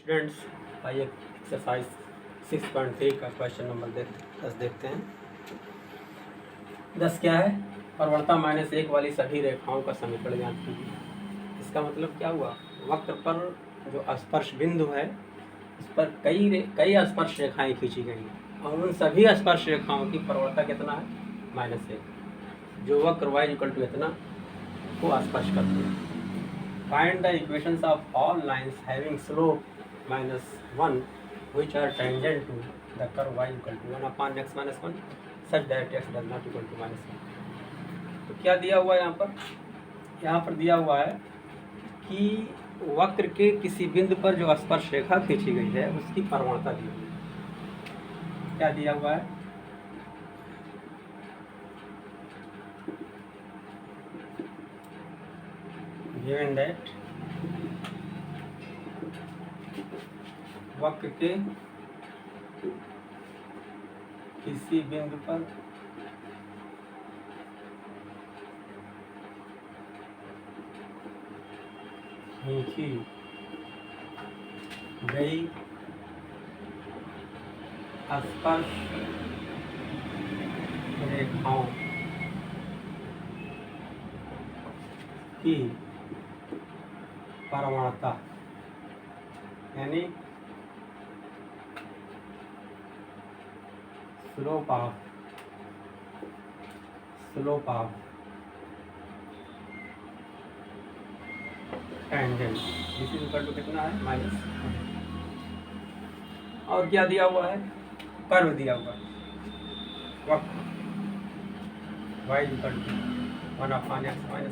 Students, आइए exercise 6.3 का question number 10 देखते हैं। 10 क्या है? प्रवणता -1 वाली सभी रेखाओं का समीकरण ज्ञात कीजिए। इसका मतलब क्या हुआ? वक्र पर जो स्पर्श बिंदु है उस पर कई स्पर्श रेखाएं खींची गई हैं और उन सभी स्पर्श रेखाओं की प्रवणता कितना है? -1, जो वक्र y = इतना को स्पर्श करते हैं। Find the equations of all lines having slope -1 which are tangent to the curve y = 1/x - 1 such that x does not equal to -1। तो क्या दिया हुआ है यहाँ पर? यहाँ पर दिया हुआ है कि वक्र के किसी बिंदु पर जो स्पर्श रेखा खींची गई है उसकी प्रवणता दी हुई है। क्या दिया हुआ है? Given that वक्र के किसी बिंदु पर खींची गई स्पर्श रेखाओं की प्रवणता यानी slope of tangent this is equal to कितना है? -1। और क्या दिया हुआ है? कर्व दिया हुआ है। वक्र y = 1/x - 1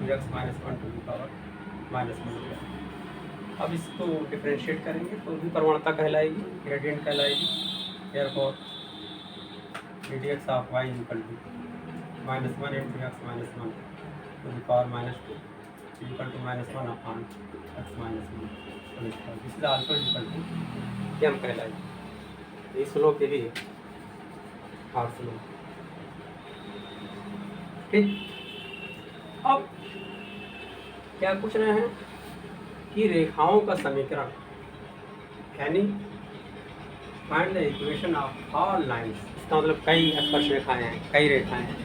= x - 1 to the power -1। अब इसको डिफरेंशिएट करेंगे तो भी प्रवणता कहलाएगी, ग्रेडियंट कहलाएगी। therefore dx of y = -1 × x - 1 to the power -2 = -1/x - 1। This is also equal to m कहलाएगी। ये स्लोप के लिए और स्लोप ठीक। अब क्या पूछ रहे हैं कि रेखाओं का समीकरण यानी find the equation of all lines. इसका मतलब कई स्पर्श रेखाएं हैं, कई रेखाएं हैं।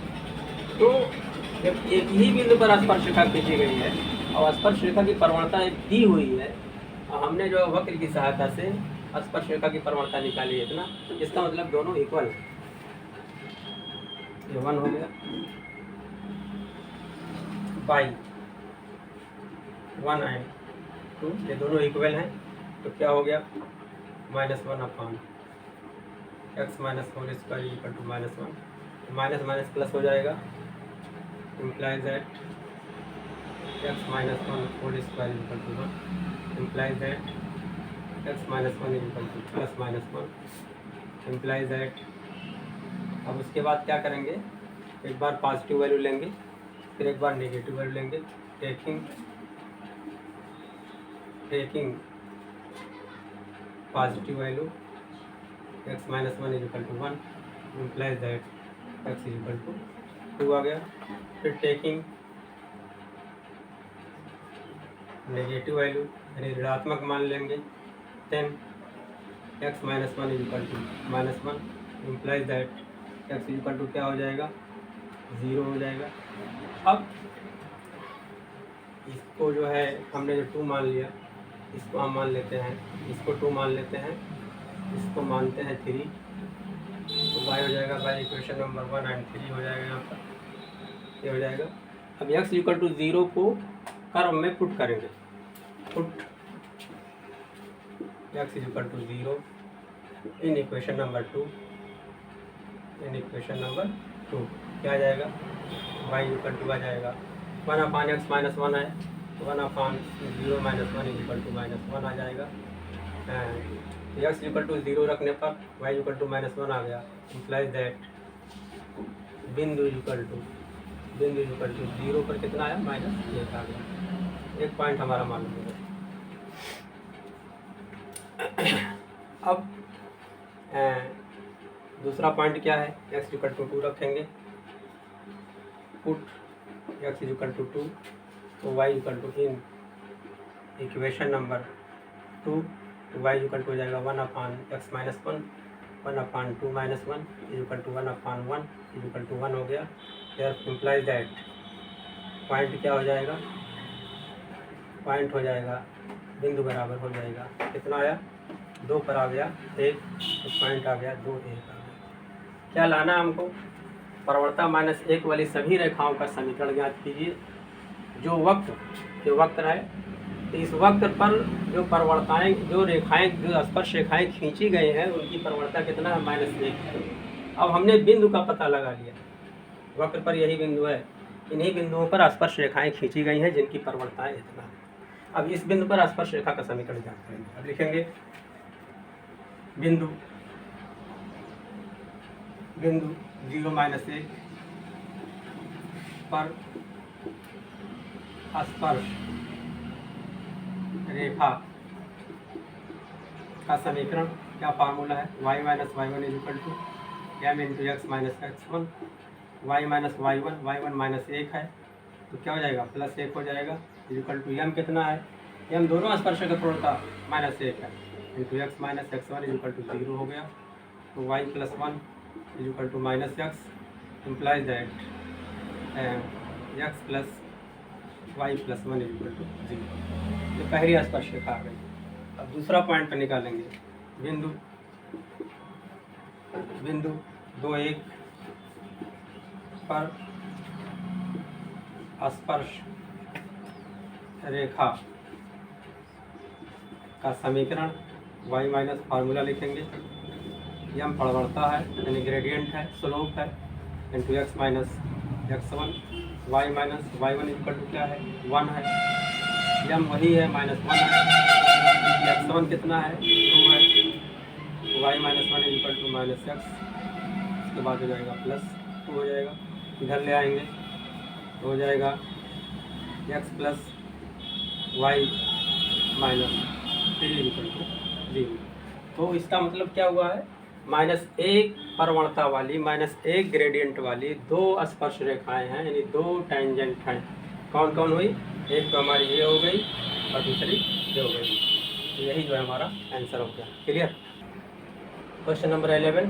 तो जब एक ही बिंदु पर स्पर्श रेखा खींची गई है और स्पर्श रेखा की प्रवणता दी हुई है और हमने जो वक्र की सहायता से स्पर्श रेखा की प्रवणता निकाली है इतना, इसका मतलब दोनों इक्वल है। ये 1 हो गया, बाई 1 एंड 2 ये दोनों इक्वल हैं। तो क्या हो गया? -1/x - 1 = -1 प्लस हो जाएगा, implies that x - 1 2 = 1 implies that x - 1 + -1 implies that। अब उसके बाद क्या करेंगे? एक बार पॉजिटिव वैल्यू लेंगे, फिर एक बार नेगेटिव वैल्यू लेंगे। Taking positive value x - 1 = 1 implies that x = 2 आ गया। फिर टेकिंग नेगेटिव वैल्यू यानी ऋणात्मक मान लेंगे, then x - 1 = -1 implies that x = क्या हो जाएगा? 0 हो जाएगा। अब इसको जो है हमने जो 2 मान लिया, इसको हम मान लेते हैं, इसको 2 मान लेते हैं, इसको मानते हैं 3, तो y हो जाएगा बाई इक्वेशन नंबर 1 एंड 3 हो जाएगा यहाँ पर, ये हो जाएगा। अब x = 0 को कर्व में पुट करेंगे, put x = 0 in equation number 2, क्या आ जाएगा? y = आ जाएगा 1/x - 1 है, 1/0 - 1 = -1 आ जाएगा। x = 0 रखने पर y = -1 आ गया, implies that बिंदु = 0 पर कितना आया? -1 आ गया। एक पॉइंट हमारा मालूम हो गया। अब दूसरा पॉइंट क्या है? x = 2 रखेंगे, पुट x = 2 तो y = इन इक्वेशन नंबर 2 तो वाई इक्वल टू हो जाएगा 1 upon x minus 1, 1 upon 2 minus 1 equal to 1 upon 1 equal to 1 हो गया। देयर इम्प्लाइज दैट पॉइंट क्या हो जाएगा, पॉइंट हो जाएगा बिंदु बराबर हो जाएगा, कितना आया 2 पर आ गया 1, तो पॉइंट आ गया 2 1 आ गया। क्या लाना हमको, प्रवणता -1 वाली सभी रेखाओं का समीकरण ज्ञात कीजिए। जो वक्र है, तो इस वक्र पर जो प्रवणताएं, जो रेखाएं, जो स्पर्श रेखाएं खींची गई हैं उनकी प्रवणता कितना है, -1 है। अब हमने बिंदु का पता लगा लिया, वक्र पर यही बिंदु है, इन्हीं बिंदुओं पर स्पर्श रेखाएं खींची गई हैं जिनकी प्रवणताएं इतना है। अब इस बिंदु पर स्पर्श रेखा का समीकरण ज्ञात करेंगे। अब लिखेंगे बिंदु 0-1 पर स्पर्श रेखा का समीकरण, क्या फार्मूला है, y minus y one equal to m into x minus x one, y minus y one minus 1 है तो क्या हो जाएगा, +1 हो जाएगा इक्वल टू एम कितना है, एम दोनों स्पर्श का प्रवणता -1 है into x minus x one equal to 0 हो गया। तो y + 1 equal to -x implies that x + y + 1 equal to 0। ये पहली स्पर्श रेखा आ गई। अब दूसरा पॉइंट पर निकालेंगे, बिंदु 2-1 पर स्पर्श रेखा का समीकरण, y माइनस फार्मूला लिखेंगे, यम प्रवणता है यानी ग्रेडियंट है, स्लोप है, into x minus x one, y minus y one equal to क्या है 1 है, यम वही है -1 है, एक्स वन कितना है 2 है, y minus 1 equal to -x, उसके बाद हो जाएगा +2 हो जाएगा, इधर ले आएंगे तो हो जाएगा x + y - 3 इक्वल टू 0। तो इसका मतलब क्या हुआ है, -1 प्रवणता वाली, -1 ग्रेडियंट वाली 2 स्पर्श रेखाएं हैं, यानी 2 टेंजेंट हैं। कौन कौन हुई, एक तो हमारी ये हो गई और दूसरी ये हो गई। तो यही जो है हमारा आंसर हो गया। क्लियर। क्वेश्चन नंबर 11,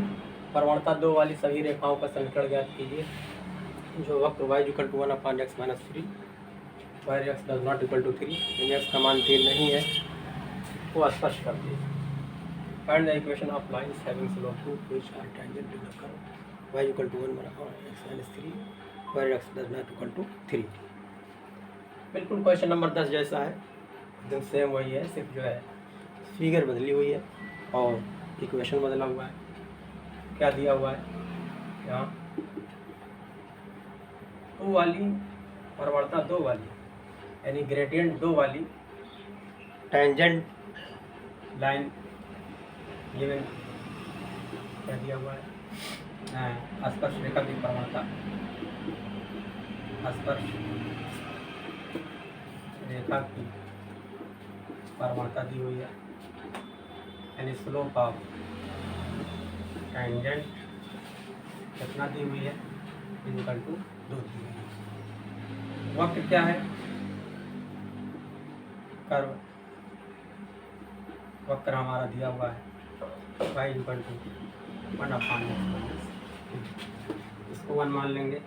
प्रवणता 2 वाली सभी रेखाओं का समीकरण ज्ञात कीजिए। जो वक्र y equal to 1 upon x minus 3 where x does not equal to 3, यानी x का मान 3 नहीं है, वो स्पर्श करती है। Find the equation of lines having slope 2 which are tangent to the curve y equal to 1 upon x minus 3 where x does not equal to 3। बिल्कुल क्वेश्चन नंबर 10 जैसा है, एकदम सेम वही है, सिर्फ जो है फिगर बदली हुई है और इक्वेशन बदला हुआ है। क्या दिया हुआ है यहाँ, 2 वाली प्रवणता 2 वाली यानी ग्रेडियंट 2 वाली टेंजेंट लाइन गिवन, क्या दिया हुआ है, स्पर्श रेखा की प्रवणता, स्पर्श रेखा की प्रवणता दी हुई है, यानी स्लोप ऑफ टेंजेंट कितना दी हुई है, इक्वल टू 2 दी हुई है। वक्र क्या है, कर्व, वक्र हमारा दिया हुआ है y equal to 1 upon x, इसको 1 मान लेंगे,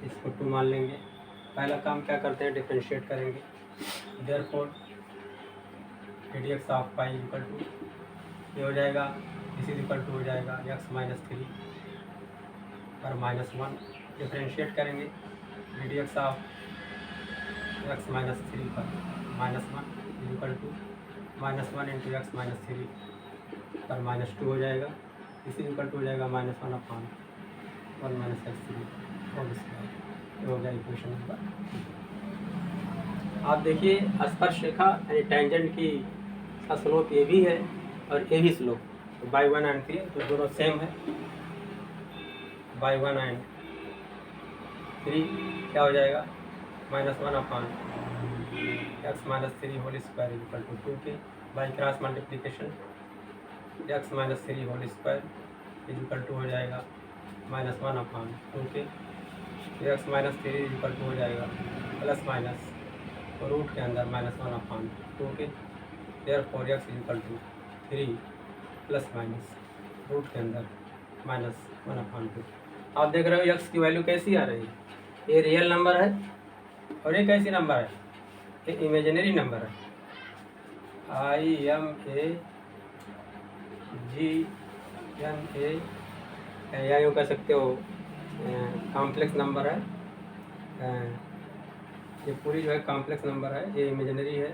इसको 2 मान लेंगे। पहला काम क्या करते हैं, डिफरेंशिएट करेंगे। Therefore radius of pi equal to ये हो जाएगा, इसी इक्वल टू हो जाएगा x माइनस 3 पर -1, डिफरेंशिएट करेंगे रेडियस ऑफ x माइनस 3 पर -1 equal to -1 into x minus 3 पर -2 हो जाएगा, इसी इक्वल टू हो जाएगा -1 upon 1 minus x3 whole square. हो गया इक्वेशन नंबर। आप देखिए स्पर्श रेखा यानी टेंजेंट की का स्लोप ये भी है और ये भी स्लोप, तो बाई 1 एंड 3 तो दोनों सेम है। बाई 1 एंड 3 क्या हो जाएगा, -1 upon x minus 3 whole square equal to 2 के, by cross multiplication x minus 3 whole square equal to हो जाएगा -1 अपान 2 के, एक्स माइनस 3 इक्वल टू हो जाएगा प्लस माइनस रूट के अंदर -1 अपान 2 के, therefore x equal to 3 plus minus root के अंदर -1/2। आप देख रहे हो x की वैल्यू कैसी आ रही है, ये रियल नंबर है और ये कैसी नंबर है, ये इमेजिनरी नंबर है। IMAGNA या यूँ कह सकते हो कॉम्प्लेक्स नंबर है। ये पूरी जो है कॉम्प्लेक्स नंबर है, ये इमेजिनरी है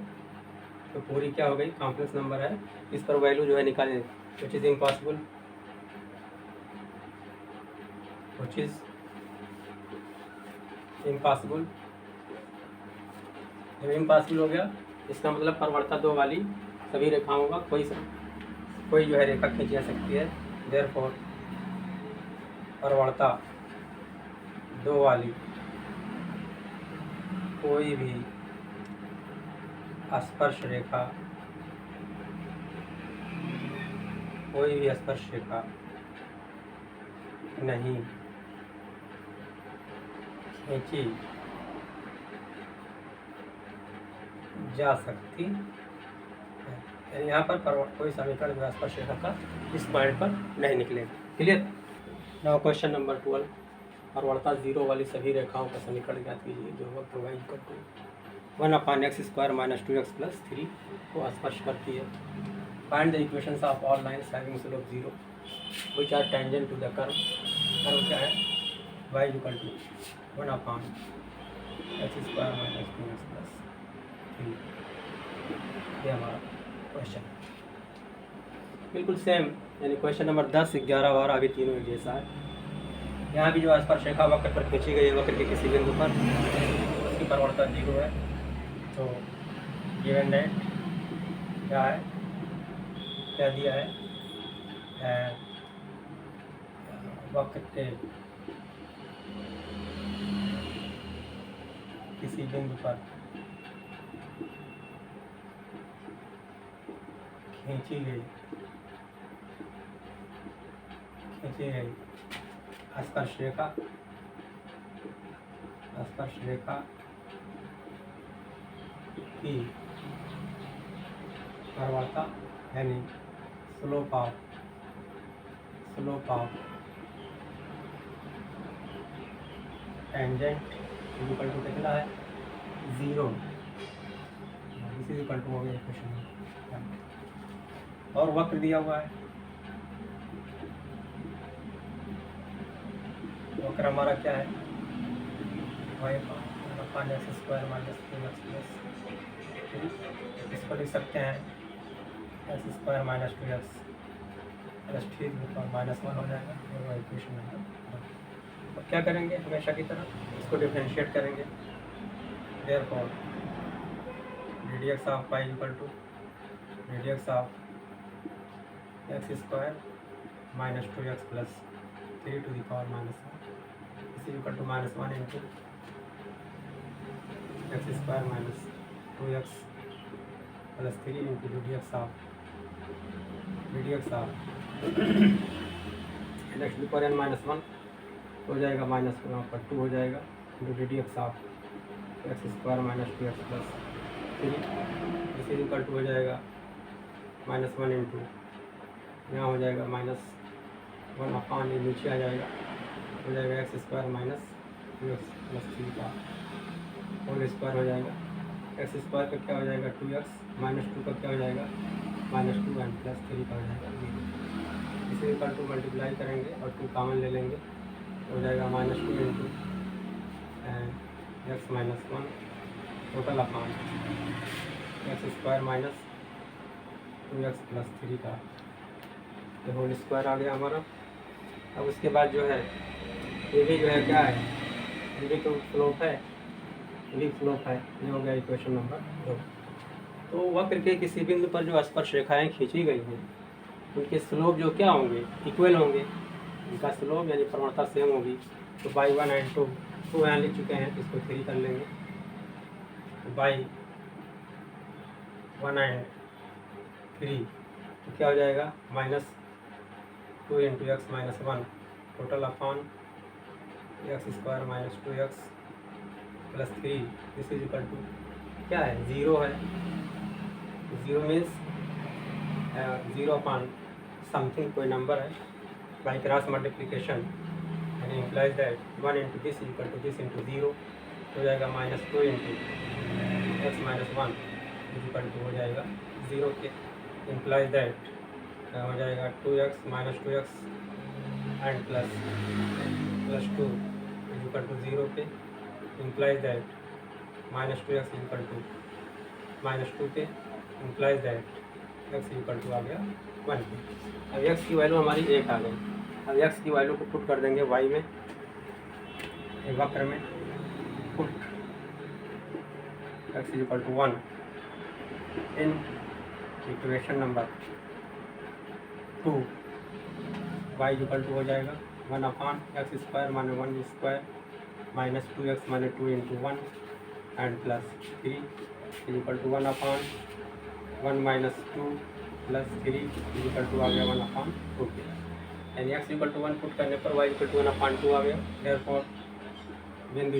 तो पूरी क्या हो गई, कॉम्प्लेक्स नंबर है। इस पर वैल्यू जो है निकालें which is impossible, which is impossible. जब इम्पॉसिबल हो गया इसका मतलब परवर्ता 2 वाली सभी रेखाओं का कोई जो है रेखा खींची जा सकती है। देयरफॉर परवर्ता 2 वाली कोई भी स्पर्श रेखा नहीं खींची जा सकती है। यानी यहाँ पर कोई समीकरण जो स्पर्श रेखा का इस पॉइंट पर नहीं निकलेगा। क्लियर। नाउ क्वेश्चन नंबर 12, परवर्ता 0 वाली सभी रेखाओं का समीकरण ज्ञात कीजिए जो वक्र y equal to 1/x² - 2x + 3 को स्पर्श करती है। Find the equations of all lines having slope 0 which are tangent to the curve. Curve क्या है, y equal to 1/x² - 2x + 3। ये हमारा क्वेश्चन बिल्कुल सेम, यानी क्वेश्चन नंबर 10, 11, 12 अभी तीनों एक जैसा है। यहाँ भी जो स्पर्श रेखा वक्र पर खींची गई है, वक्र के किसी बिंदु पर उसकी परवर्ता 0 है। तो गिवन दैट क्या है, क्या दिया है, वक्र के किसी बिंदु पर खींची गई स्पर्श रेखा की परवर्ता यानी slope of tangent equal to कितना है, 0। इसी इक्वल टू हो गया इक्वेशन। और वक्र दिया हुआ है, वक्र हमारा क्या है, y/x² - 2x + 3। इसको लिख सकते हैं x² - 2x + 3 -1 हो जाएगा, और वह इक्वेशन नंबर। अब क्या करेंगे, हमेशा की तरह इसको डिफरेंशिएट करेंगे। Therefore ddx of y equal to ddx of x² - 2x + 3 to the power -1 is equal to -1 into x² - 2x + 3 into ddx of x to the power n-1 हो जाएगा, -2 हो जाएगा into ddx of x² - 2x + 3 इसी equal to हो जाएगा -1 into यहाँ हो जाएगा -1/, ये नीचे आ जाएगा, हो जाएगा x² - 2x + 3 का होल स्क्वायर हो जाएगा। x² का क्या हो जाएगा 2x, -2 का क्या हो जाएगा -2 एंड +3 का हो जाएगा 0। इसे इक्वल टू मल्टीप्लाई करेंगे और 2 कॉमन ले लेंगे, हो जाएगा -2 into x - 1 total upon x² - 2x + 3 का ये होल स्क्वायर आ गया हमारा। अब उसके बाद जो है ये भी जो है क्या है, ये भी तो स्लोप है, ये हो गया इक्वेशन नंबर 2। तो वक्र के किसी बिंदु पर जो स्पर्श रेखाएं खींची गई हैं उनके स्लोप जो क्या होंगे, इक्वल होंगे, उनका स्लोप यानी प्रवणता सेम होगी। तो y1 एंड 2 यहाँ लिख चुके हैं, इसको 3 कर लेंगे। तो y1 एंड 3 तो क्या हो जाएगा -2 into x - 1 total upon x² - 2x + 3 this is equal to क्या है 0 है, zero means zero upon something कोई नंबर है by cross multiplication and implies that 1 into this equal to this into zero हो जाएगा -2 into x minus 1 equal to हो जाएगा zero के इम्प्लाइज दैट हो जाएगा 2x minus 2x and plus 2 equal to zero पे implies that -2x equal to -2 पे implies that x equal to आ गया 1 पे। अब x की वैल्यू हमारी 1 आ गई। अब x की वैल्यू को पुट कर देंगे y में, वक्र में put x equal to 1 in equation number 2 y equal to हो जाएगा 1 अपॉन एक्स स्क्वायर माने 1 स्क्वायर माइनस 2x माने 2 into 1 and plus 3 equal to 1 upon 1 minus 2 plus 3 equal to आ गया 1 अपॉन 2 यानी एक्स इक्वल टू 1 पुट करने पर y equal to 1 upon 2 आ गया। देयरफॉर बिंदु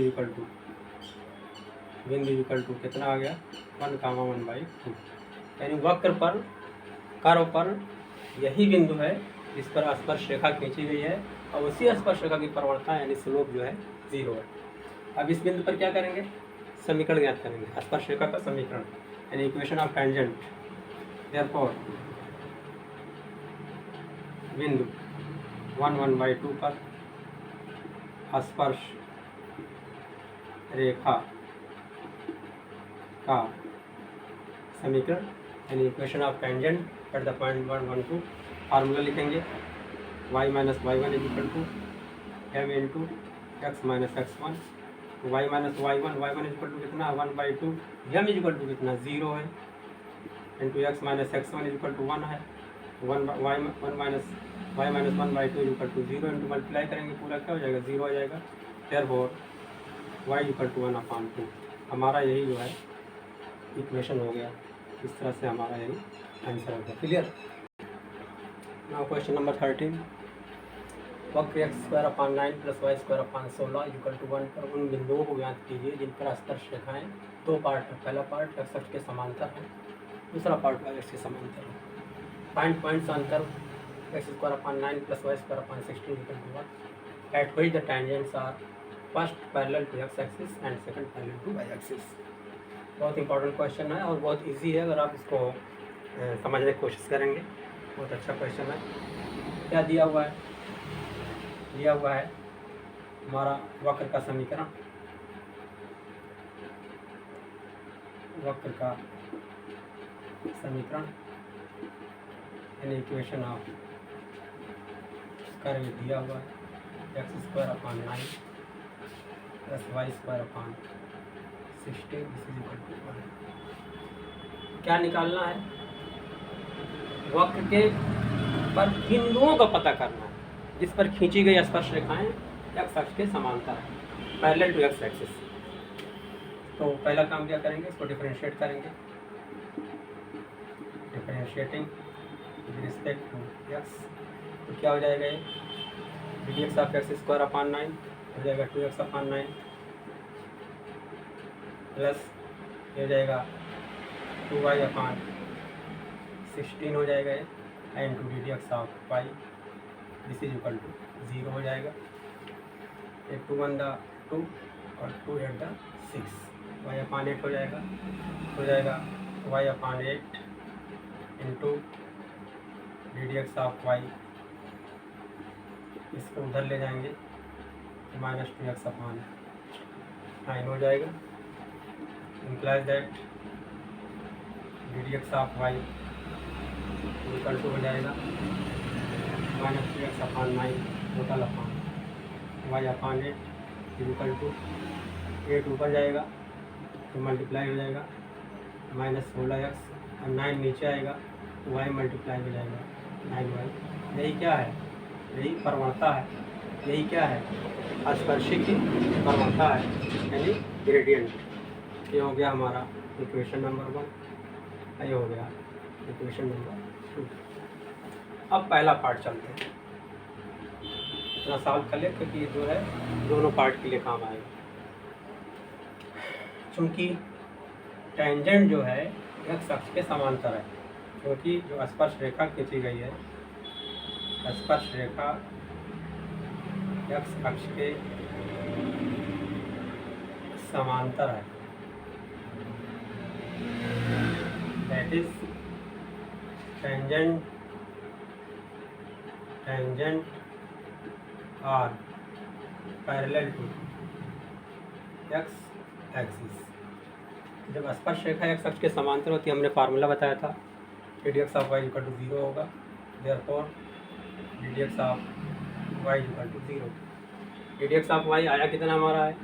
इक्वल टू कितना आ गया 1,1/2 यानी वक्र पर कर्व पर यही बिंदु है जिस पर स्पर्श रेखा खींची गई है और उसी स्पर्श रेखा की प्रवणता यानी स्लोप जो है 0 है। अब इस बिंदु पर क्या करेंगे, समीकरण ज्ञात करेंगे, स्पर्श रेखा का समीकरण यानी इक्वेशन ऑफ टेंजेंट। देयरफॉर बिंदु 1,1/2 पर स्पर्श रेखा का समीकरण यानी equation of tangent at the point 1,1,2 formula लिखेंगे y minus y1 is equal to m into x minus x1 y minus y1 is equal to कितना 1/2 m इज इक्वल टू कितना 0 है into x minus x1 is equal to 1 है 1 minus 1/2 is equal to 0 into multiply करेंगे पूरा क्या हो जाएगा 0 हो जाएगा। देयरफॉर y इक्वल टू 1/2 हमारा यही जो है इक्वेशन हो गया। इस तरह से हमारा यही आंसर हो गया। क्लियर। नाउ क्वेश्चन नंबर 13 वक्र x² 9 plus y² 16 equal to 1 पर उन बिंदुओं को ज्ञात कीजिए जिन पर स्पर्श रेखाएं दो पार्ट है। पहला पार्ट x अक्ष के समांतर है, दूसरा पार्ट y अक्ष के समांतर है। Find points on curve x² 9 plus y² 16 equal to 1 at which the tangents are first parallel to x axis and second parallel to y axis. बहुत इंपॉर्टेंट क्वेश्चन है और बहुत इजी है। अगर आप इसको समझने की कोशिश करेंगे बहुत अच्छा क्वेश्चन है। क्या दिया हुआ है, दिया हुआ है हमारा वक्र का समीकरण, वक्र का समीकरण यानी इक्वेशन ऑफ कर्व दिया हुआ है x² 9 प्लस y² 16 क्या निकालना है, वक्र के पर बिंदुओं का पता करना है जिस पर खींची गई स्पर्श रेखाएं x अक्ष के समांतर है पैरेलल टू x एक्सिस। तो पहला काम क्या करेंगे, इसको डिफरेंशिएट करेंगे, differentiating with respect to x। तो क्या हो जाएगा ये dx ऑफ x² 9 हो जाएगा 2x/9 प्लस ये हो जाएगा 2y/16 हो जाएगा ये and to dx of y this is equal to 0 हो जाएगा। 2 1 2 और 2 8 6 y/8 हो जाएगा y/8 into dx of y। इसको उधर ले जाएंगे -2x/9 हो जाएगा implies that dx of y equal to हो जाएगा -2x/9 total upon y/8 equal to 8 ऊपर जाएगा तो मल्टीप्लाई हो जाएगा -16x और 9 नीचे आएगा तो y मल्टीप्लाई हो जाएगा 9y। यही क्या है, यही प्रवणता है, यही क्या है स्पर्शी की प्रवणता है यानी ग्रेडियंट। ये हो गया हमारा इक्वेशन नंबर 1, ये हो गया इक्वेशन नंबर 2। अब पहला पार्ट चलते हैं, इतना सॉल्व कर ले क्योंकि ये जो है दोनों पार्ट के लिए काम आएगा। चूँकि टेंजेंट जो है एक्स अक्ष के समांतर है, क्योंकि जो स्पर्श रेखा खींची गई है, स्पर्श रेखा एक्स अक्ष के समांतर है, that is tangent are parallel to x axis. जब स्पर्श रेखा एक्स अक्ष के समांतर होती है, हमने फार्मूला बताया था कि d x of y equal to 0 होगा, therefore d x of y equal to 0। D x of y आया कितना हमारा है,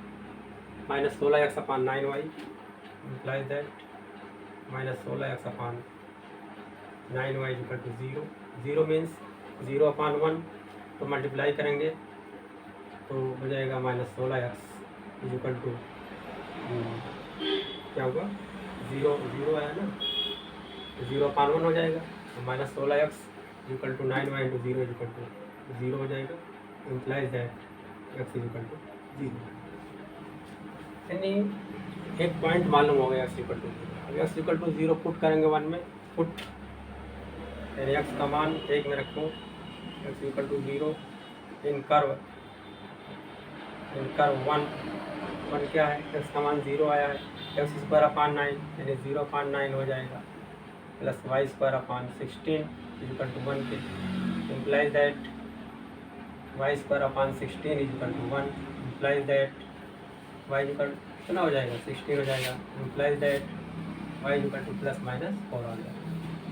-16x/9y implies that -16x/9y equal to 0। 0 means 0/1, तो मल्टीप्लाई करेंगे तो हो जाएगा -16x इक्वल टू क्या होगा, 0 आया ना, 0/1 हो जाएगा, तो -16x equal to 9y into 0 equal to 0 हो जाएगा, implies that x equal to 0। यानी एक पॉइंट मालूम हो गया x इक्वल टू 0। अब x इक्वल टू 0 पुट करेंगे 1 में, पुट यानी x का मान 1 में रखूँ, x equal to 0 in curve 1 क्या है, x का मान 0 आया है, x² 9 यानी 0/9 हो जाएगा, प्लस y² 16 इक्वल टू 1 के, implies that y² 16 equal to 1, implies that y equal कितना हो जाएगा, 16 हो जाएगा, implies that y equal to +- 4 आ गया।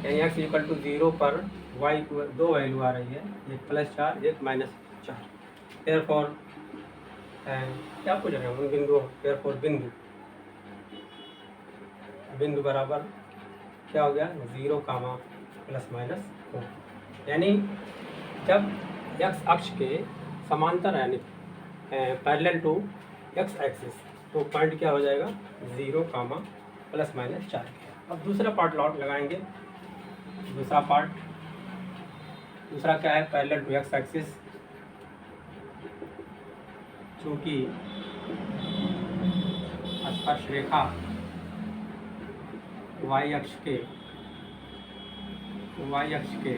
यानी x इक्वल टू 0 पर y दो वैल्यू आ रही है, एक +4 एक -4। देयरफॉर क्या पूछ रहे हैं उन बिंदुओं, देयरफॉर बिंदु बराबर क्या हो गया, 0, ±4। यानी जब x अक्ष के समांतर है, यानी पैरेलल टू एक्स एक्सिस, तो पॉइंट क्या हो जाएगा, 0, ±4। अब दूसरा पार्ट लॉट लगाएंगे। दूसरा क्या है, पैरेलल टू एक्स एक्सिस, चूँकि स्पर्श रेखा y अक्ष के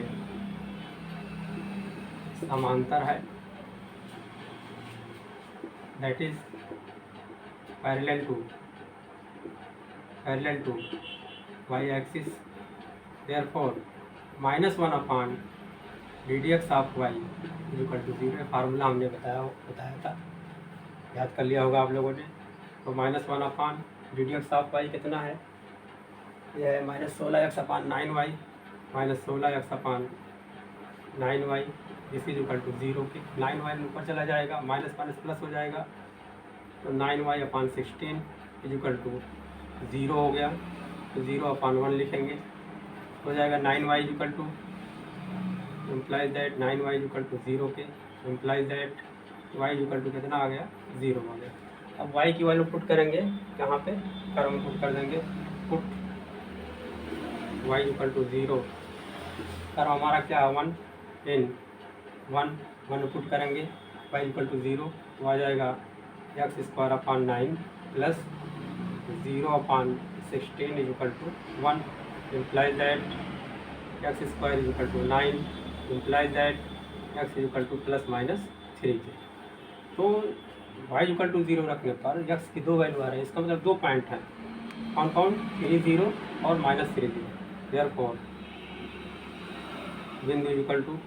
समांतर है, that is parallel to y axis, therefore -1/d dx of y equal to 0। Formula हमने बताया था, याद कर लिया होगा आप लोगों ने। तो -1/d dx ऑफ y कितना है, यह है -16x/9y, -16x/9y, this is equal to 0 के। 9y ऊपर चला जाएगा, माइनस प्लस हो जाएगा, तो 9y/16 इज इक्वल टू 0 हो गया, तो 0/1 लिखेंगे, हो जाएगा 9y equal to, implies that 9y equal to 0 के, implies that y equal to कितना आ गया, 0 आ गया। अब y की वैल्यू पुट करेंगे, यहाँ पे कर्व में पुट कर देंगे, put y equal to 0, curve हमारा क्या है, 1 इन 1 पुट करेंगे, y इक्वल टू 0, तो आ जाएगा x² plus 0/16 is equal to 1, implies that x² is equal to 9, implies that x is equal to ±3 के। तो y इक्वल टू 0 रखने पर x की दो वैल्यू आ रही है, इसका मतलब दो पॉइंट हैं, कौन 30 और -30। देयरफॉर बिंदु इक्वल टू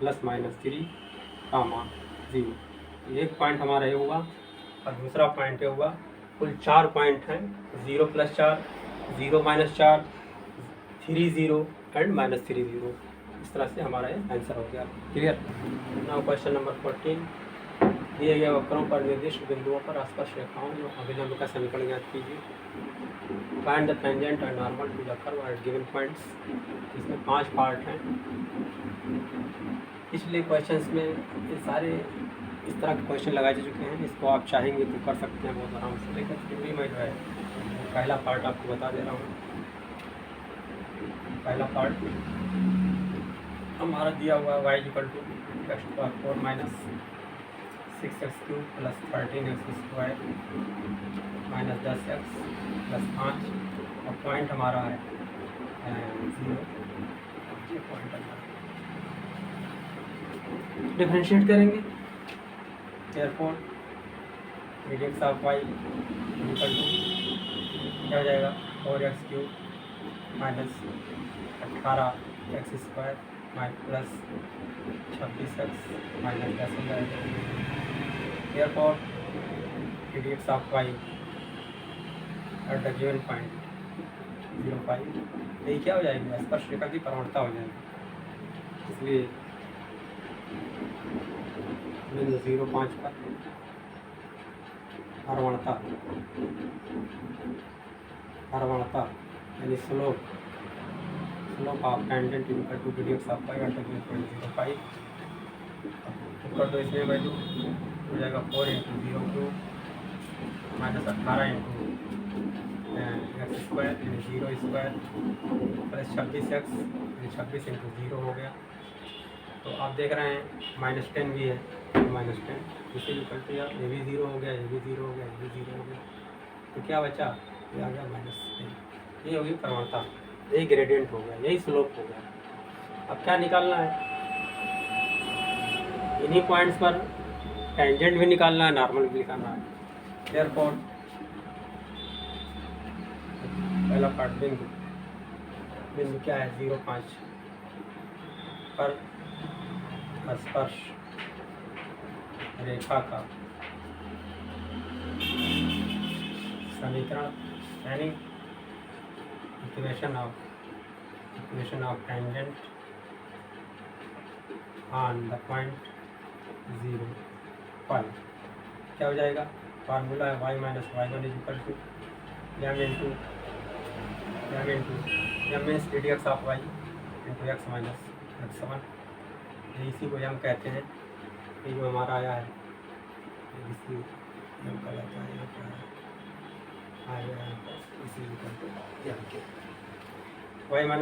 +-3, 0। एक पॉइंट हमारा ये हुआ और दूसरा पॉइंट ये हुआ। कुल 4 पॉइंट हैं, 0 + 4, 0 - 4, 3 0 एंड -3 0। इस तरह से हमारा ये आंसर हो गया। क्लियर। नाउ क्वेश्चन नंबर 14, दिए गए वक्रों पर निर्दिष्ट बिंदुओं पर स्पर्श रेखाओं जो अभिलंब का समीकरण ज्ञात कीजिए। Find the tangent and normal to the curve at given points. इसमें 5 पार्ट हैं। पिछले क्वेश्चंस में ये सारे इस तरह के क्वेश्चन लगाए जा चुके हैं, इसको आप चाहेंगे तो कर सकते हैं बहुत आराम से, लेकिन फिर भी मैं जो है पहला पार्ट आपको बता दे रहा हूँ। पहला पार्ट हमारा दिया हुआ y equal to x² 6x³ + 13x² -10x + 5, और पॉइंट हमारा है 0 डिफरेंशिएट करेंगे, airport d of y equal to क्या हो जाएगा 4x³ minus 18x² plus 26x minus 10 हो जाएगा। Airport d of y at the given point 0.5, यही क्या हो जाएगी स्पर्श रेखा की प्रवणता हो जाएगी। इसलिए बिंदु 0.5 पर प्रवणता यानी slope of tangent equal to d of y at the given point 0.5 equal to इसमें वैल्यू हो जाएगा 4 × 0³ माइनस 18 × x² यानी 0² प्लस 26x यानी 26 × 0 हो गया। तो आप देख रहे हैं -10 भी है, -10 इसे इक्वल टू ये भी 0 हो गया, ये भी 0 हो गया, ये भी 0 हो गया, तो क्या बचा, ये आ गया -10। ये होगी प्रवणता, यही ग्रेडियंट हो गया, यही स्लोप हो गया। अब क्या निकालना है, इन्हीं पॉइंट्स पर टेंजेंट भी निकालना है, नॉर्मल भी निकालना है। एयरपोर्ट पहला पार्ट बिंदु क्या है 0.5 पर स्पर्श रेखा का समीकरण यानी equation of tangent on the point 0.5 क्या हो जाएगा, फार्मूला है y - y1 equal to m means d of y into x - x1। इसी को हम कहते हैं, ये जो हमारा आया है इसी y -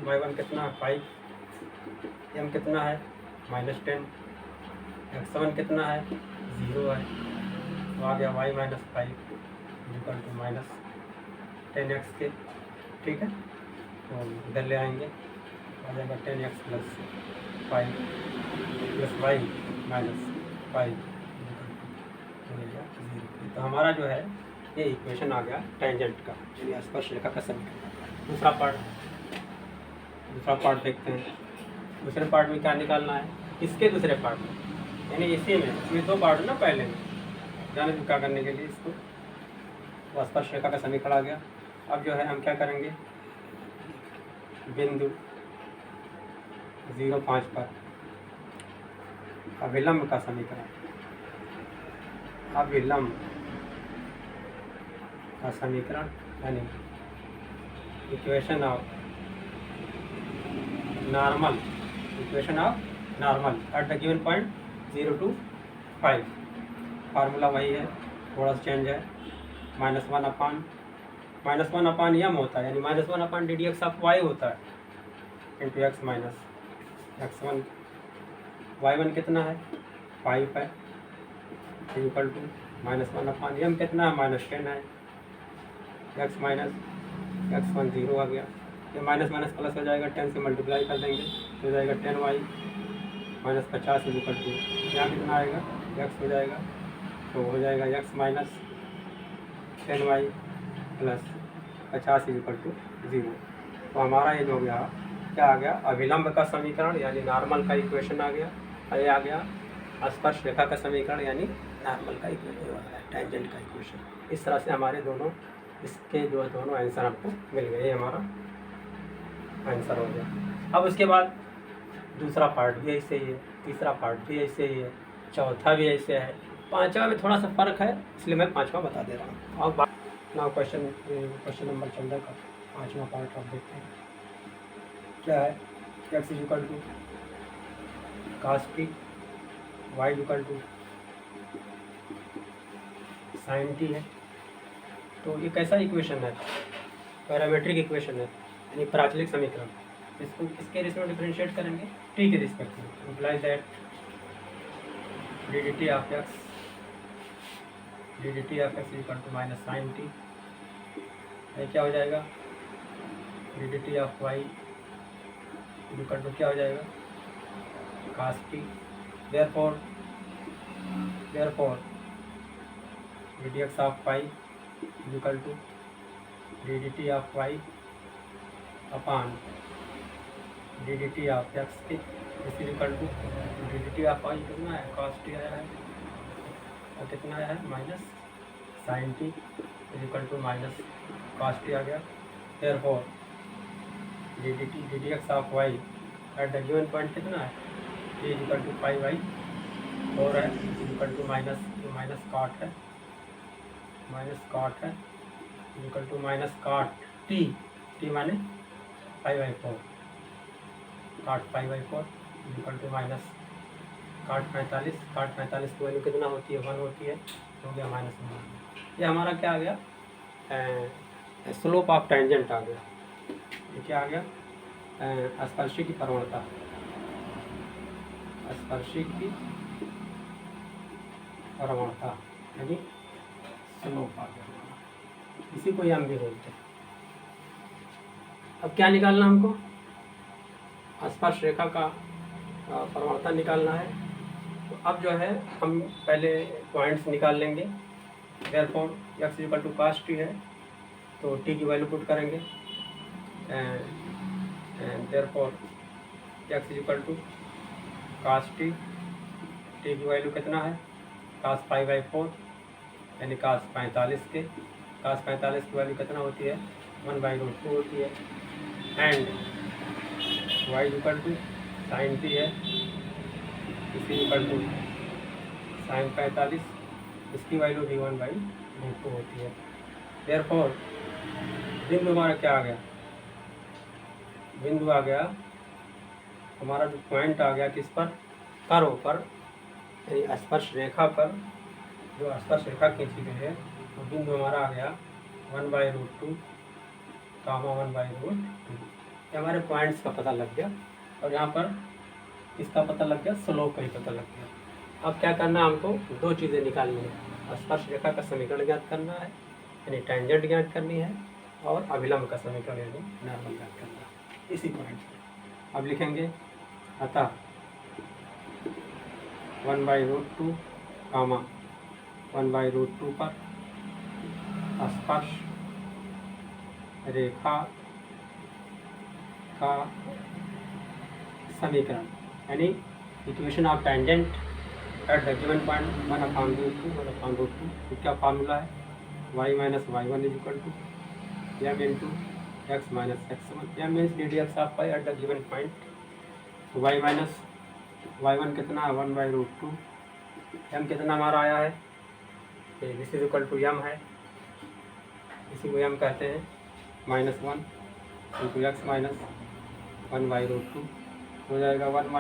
y1 कितना है 5, m कितना है -10, x1 कितना है 0 है, तो आ गया y - 5 इक्वल टू -10x के, ठीक है। तो इधर ले आएंगे, आ जाएगा 10x plus 5 plus y minus 5 तो हमारा जो है ये इक्वेशन आ गया टेंजेंट का, यानी स्पर्श रेखा का समीकरण। दूसरा पार्ट देखते हैं। दूसरे पार्ट में क्या निकालना है, इसके दूसरे पार्ट में, यानी इसी में, इसमें 2 पार्ट ना पहले में, जाने को क्या करने के लिए इसको स्पर्श रेखा का समीकरण आ गया। अब जो है हम क्या करेंगे, बिंदु 0.5 पर अभिलंब का समीकरण, यानी equation of normal eight the given point 0 to 5। Formula वही है, थोड़ा सा चेंज है, -1 अपान यम होता है, यानी -1 अपान डी एक्स ऑफ वाई होता है into x minus x1। y1 कितना है 5 है, इक्वल टू -1 अपान यम कितना है -10 है, x माइनस x1 0 आ गया। ये माइनस प्लस हो जाएगा, 10 से मल्टीप्लाई कर देंगे तो हो जाएगा 10y माइनस 50 इक्वल टू यहाँ कितना आएगा x हो जाएगा, तो हो जाएगा x minus 10y plus 50 equal to 0। तो हमारा ये जो गया क्या आ गया, अभिलंब का समीकरण यानी नॉर्मल का इक्वेशन आ गया, और ये आ गया स्पर्श रेखा का समीकरण यानी नॉर्मल का इक्वेशन, टेंजेंट का इक्वेशन। इस तरह से हमारे दोनों इसके जो दोनों आंसर आपको मिल गए, ये हमारा आंसर हो गया। अब उसके बाद दूसरा पार्ट भी ऐसे ही है, तीसरा पार्ट भी ऐसे ही है, चौथा भी ऐसे है, पांचवा में थोड़ा सा फ़र्क है, इसलिए मैं पांचवा बता दे रहा हूँ। अब ना क्वेश्चन नंबर 14 का पांचवा पार्ट आप देखते हैं क्या है, x equal to cos t, y equal to sin t है। तो ये कैसा इक्वेशन है, पैरामेट्रिक इक्वेशन है, यानी प्राचलिक समीकरण। इसको इसके रिस्पेक्ट में डिफरेंशिएट करेंगे t के रिस्पेक्ट में, implies that d of x equal to minus sine t, ये क्या हो जाएगा d d t of y equal to क्या हो जाएगा cos t. Therefore d d x of y equal to d d t of y upon d d t of x t is equal to d d t of y कितना है कास T आया है और कितना आया है minus sine t equal to minus cos t आ गया। Therefore d d x of y at the given point कितना है टी इक्वल टू 5/4 है इक्वल टू माइनस काट है इक्वल टू माइनस काट टी माने 5/4 काट 5/4 इक्वल टू माइनस काट 45 की वैल्यू कितना होती है 1 होती है तो हो गया -1। ये हमारा क्या आ गया स्लोप ऑफ टेंजेंट आ गया। ये क्या आ गया स्पर्शी की प्रवणता यानी स्लोप आ गया। इसी को हम भी बोलते हैं। अब क्या निकालना हमको स्पर्श रेखा का प्रवणता निकालना है। तो अब जो है हम पहले पॉइंट्स निकाल लेंगे। Therefore x equal to cos t है तो टी की वैल्यू पुट करेंगे therefore x equal to cos t की वैल्यू कितना है कास 5/4 यानी कास 45 के कास 45 की वैल्यू कितना होती है 1/√2 होती है and y equal to sine t है इसी इक्वल टू साइन 45 इसकी वैल्यू भी 1/√2 होती है। देयरफॉर बिंदु हमारा क्या आ गया बिंदु आ गया हमारा जो पॉइंट आ गया किस पर कर्व पर यानी स्पर्श रेखा पर जो स्पर्श रेखा खींची गई है तो बिंदु हमारा आ गया 1/√2 कामा 1/√2। ये हमारे पॉइंट्स का पता लग गया और यहाँ पर इसका पता लग गया स्लोप का ही पता लग गया। अब क्या करना है हमको दो चीज़ें निकालनी है स्पर्श रेखा का समीकरण ज्ञात करना है यानी टेंजेंट ज्ञात करनी है और अभिलंब का समीकरण यानी नॉर्मल ज्ञात करना है इसी पॉइंट पर। अब लिखेंगे अतः 1/√2 कामा 1/√2 पर स्पर्श रेखा का समीकरण यानी equation of tangent at the given point 1/√2 तो क्या फार्मूला है y - y1 is equal to m into x - x1 m means d d x of y at the given point y - y1 कितना है 1/√2 m कितना हमारा आया है this is equal to m है इसी को m कहते हैं -1 इंटू x - 1/√2 हो जाएगा 1 -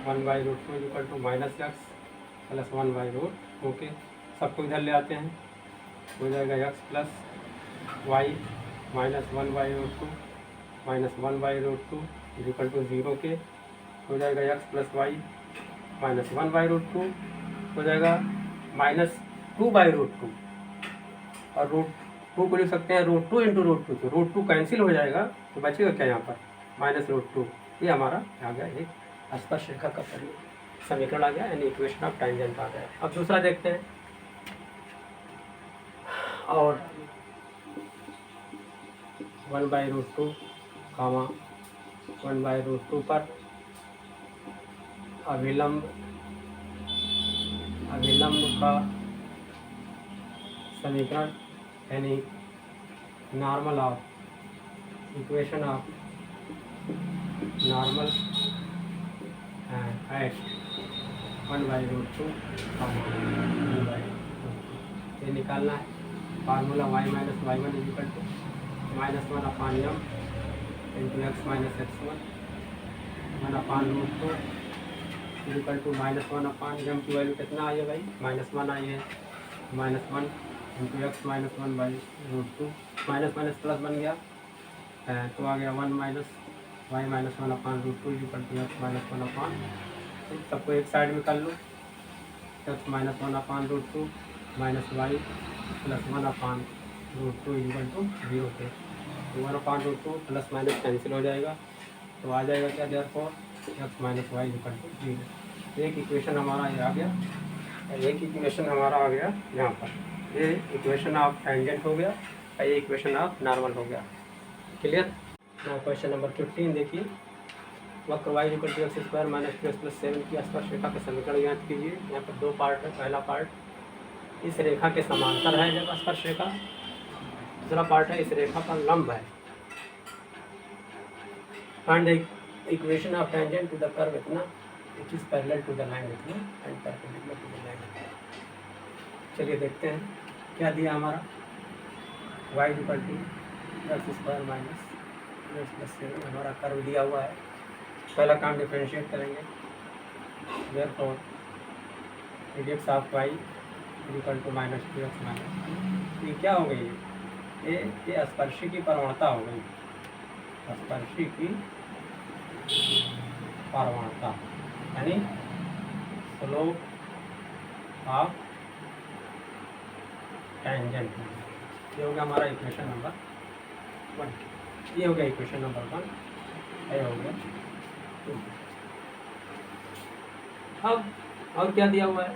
1/√2 equal to -x plus 1/√2 okay सबको इधर ले आते हैं हो जाएगा x plus y - 1/√2 -1/√2 equal to 0 के हो जाएगा x प्लस y - 1/√2 हो जाएगा -2/√2 और √2 को लिख सकते हैं √2 इंटू √2 तो √2 कैंसिल हो जाएगा तो बचेगा क्या यहाँ पर -√2। ये हमारा आ गया एक स्पर्श रेखा का समीकरण आ गया यानी इक्वेशन ऑफ टेंजेंट आ गया। अब दूसरा देखते हैं और 1/√2 कामा 1/√2 पर अभिलंब का समीकरण यानी normal of equation of normal at 1/√2 ये निकालना है formula y - y1 is equal to -1/m into x - x1 1/√2 equal to -1/m की वैल्यू कितना आई है भाई -1 आई है -1 इंटू x - 1/√2 माइनस प्लस बन गया तो आ गया 1 - y - 1/√2 इक्वल टू x - 1/, सबको एक साइड में कर लो x - 1/√2 minus y plus 1/√2 equal to 0 पे one upon root two plus minus cancel हो जाएगा, तो आ जाएगा क्या, therefore x minus y equal to 0। एक इक्वेशन हमारा ये आ गया, एक इक्वेशन हमारा आ गया यहाँ पर, ये इक्वेशन ऑफ टेंजेंट हो गया और ये इक्वेशन ऑफ नॉर्मल हो गया। क्लियर। तो क्वेश्चन नंबर 15 देखिए, वक्र y equal to x square minus 2x plus 7 की स्पर्श रेखा का समीकरण ज्ञात कीजिए। यहाँ पर दो पार्ट है, पहला पार्ट इस रेखा के समांतर है जब स्पर्श रेखा, दूसरा पार्ट है इस रेखा पर लंब है। Find the equation of tangent to the curve इतना which is parallel to the line इतना and perpendicular to the line. चलिए देखते हैं क्या दिया हमारा, y equal to x square minus 2x plus 7 हमारा कर्व दिया हुआ है। पहला काम डिफरेंशिएट करेंगे, therefore radius of y equal to minus 2x minus, ये क्या हो गई, ये स्पर्शी की प्रवणता हो गई, स्पर्शी की प्रवणता यानी स्लोप ऑफ टेंजेंट। ये हो गया हमारा इक्वेशन नंबर 1, ये हो गया इक्वेशन नंबर 1, ये हो गया 2। अब और क्या दिया हुआ है,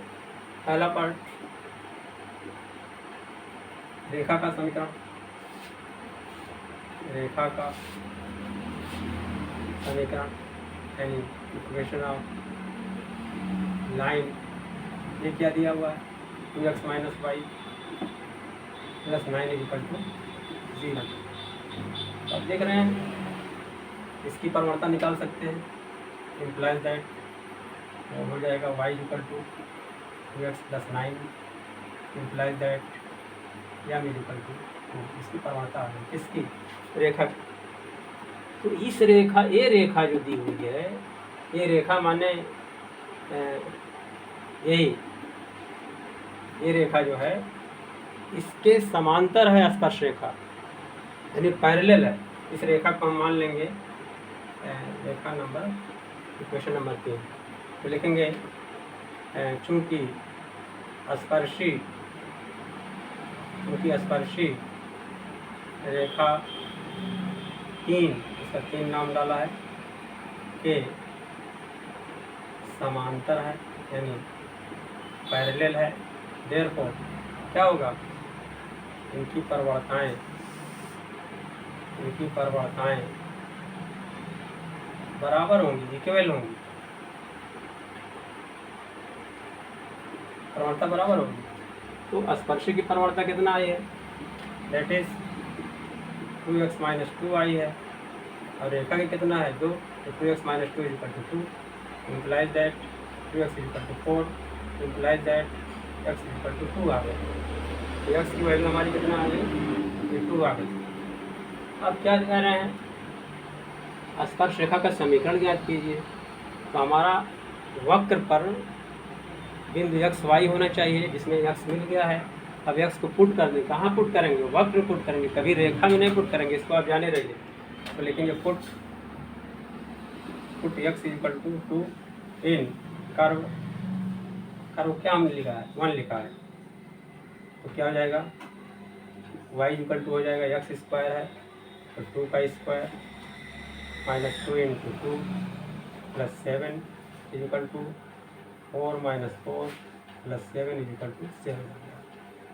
पहला पार्ट रेखा का समीकरण, रेखा का समीकरण यानी इक्वेशन ऑफ लाइन, ये क्या दिया हुआ है, 2x minus y plus 9 equal to 0। अब देख रहे हैं इसकी प्रवणता निकाल सकते हैं, इम्प्लाइज दैट हो जाएगा y equal to 2x plus 9 implies that m equal to 2। इसकी प्रवणता आ गई किसकी, रेखा की। तो इस रेखा, ये रेखा जो दी हुई है, ये रेखा माने यही, ये रेखा जो है इसके समांतर है स्पर्श रेखा यानी पैरेलल है। इस रेखा को हम मान लेंगे रेखा नंबर, इक्वेशन नंबर 3, तो लिखेंगे चूँकि स्पर्शी रेखा 3, इसका 3 नाम डाला है, के समांतर है यानी पैरेलल है, देयरफॉर क्या होगा, इनकी प्रवणताएं बराबर होंगी, इक्वल होंगी, प्रवणता बराबर होगी। तो स्पर्शी की प्रवणता कितना आई है, दैट इज 2x माइनस 2 आई है, और रेखा की कितना है 2, तो 2x minus 2 equal to 2, implies that 2x equal to 4, implies that x equal to 2 आ गया। तो x की वैल्यू हमारी कितना आ गई, ये 2 आ गई। अब क्या कह रहे हैं, स्पर्श रेखा का समीकरण ज्ञात कीजिए। तो हमारा वक्र पर बिंदु x y होना चाहिए जिसमें x मिल गया है। अब x को पुट कर दें, कहाँ पुट करेंगे, वक्र पुट करेंगे, कभी रेखा में नहीं पुट करेंगे, इसको आप जाने रहिए। तो लिखेंगे put x equal to in curve क्या हमने लिखा है, 1 लिखा है, तो क्या हो जाएगा, y इक्वल टू हो जाएगा x स्क्वायर है तो 2 का square minus 2 into 2 plus 7 equal to 4 minus 4 plus 7 equal to 7 आ गया।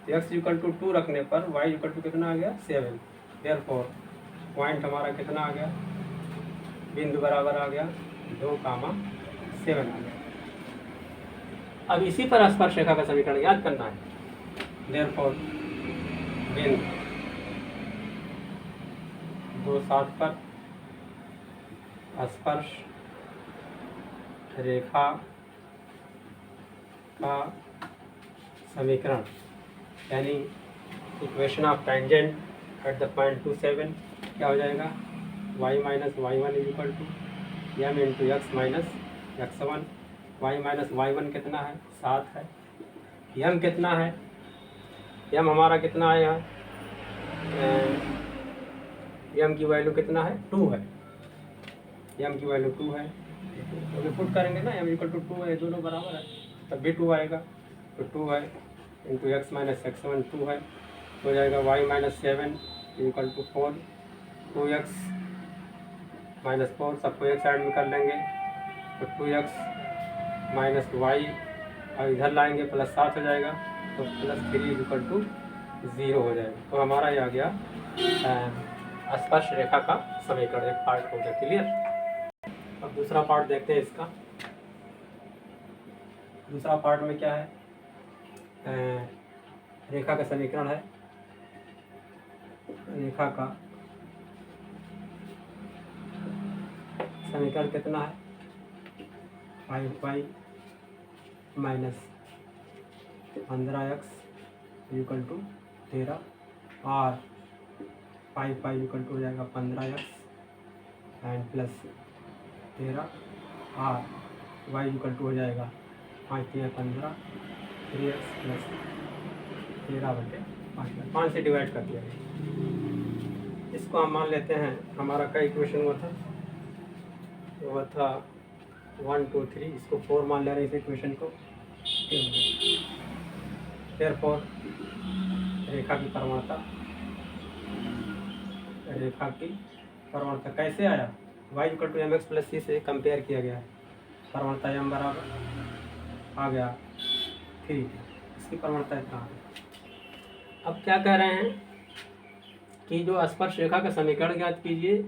तो x इक्वल टू 2 रखने पर y इक्वल टू कितना आ गया 7, देयरफॉर पॉइंट हमारा कितना आ गया, बिंदु बराबर आ गया 2,7 आ गया। अब इसी पर स्पर्श रेखा का समीकरण याद करना है, देयरफॉर बिंदु 2,7 पर स्पर्श रेखा का समीकरण यानी equation of tangent at the point 27 क्या हो जाएगा, y minus y1 is equal to m into x minus x1। y minus y1 कितना है 7 है, m कितना है, m हमारा कितना आया है, m की वैल्यू कितना है 2 है, m की वैल्यू 2 है, तो पुट करेंगे ना m इक्वल टू 2 है, दोनों बराबर है तब भी 2 आएगा। तो 2 है इंटू एक्स माइनस x1 2 है, हो जाएगा y minus 7 equal to 4 2x minus 4 सबको एक साइड में कर लेंगे तो 2x माइनस वाई और इधर लाएंगे प्लस 7 हो जाएगा तो प्लस 3 इक्वल टू 0 हो जाएगा। तो हमारा ये आ गया स्पर्श रेखा का समीकरण, एक पार्ट हो गया क्लियर। अब दूसरा पार्ट देखते हैं इसका। दूसरा पार्ट में क्या है, रेखा का समीकरण है। रेखा का समीकरण कितना है, 5y minus 15x equal to 13 और 5y इक्वल टू हो जाएगा 15x एंड प्लस 13 और y इक्वल टू हो जाएगा 5 3 15 3x प्लस 13/5 से डिवाइड कर दिया गया। इसको हम मान लेते हैं, हमारा क्या इक्वेशन हुआ था, वो था 1 2 3, इसको 4 मान ले रहे हैं इस इक्वेशन को। देयरफॉर रेखा की प्रवणता, रेखा की प्रवणता कैसे आया, y equal to mx plus c से कंपेयर किया गया है। प्रवणता m बराबर आ गया 3, इसकी प्रवणता इतना आ गया। अब क्या कह रहे हैं कि जो स्पर्श रेखा का समीकरण ज्ञात कीजिए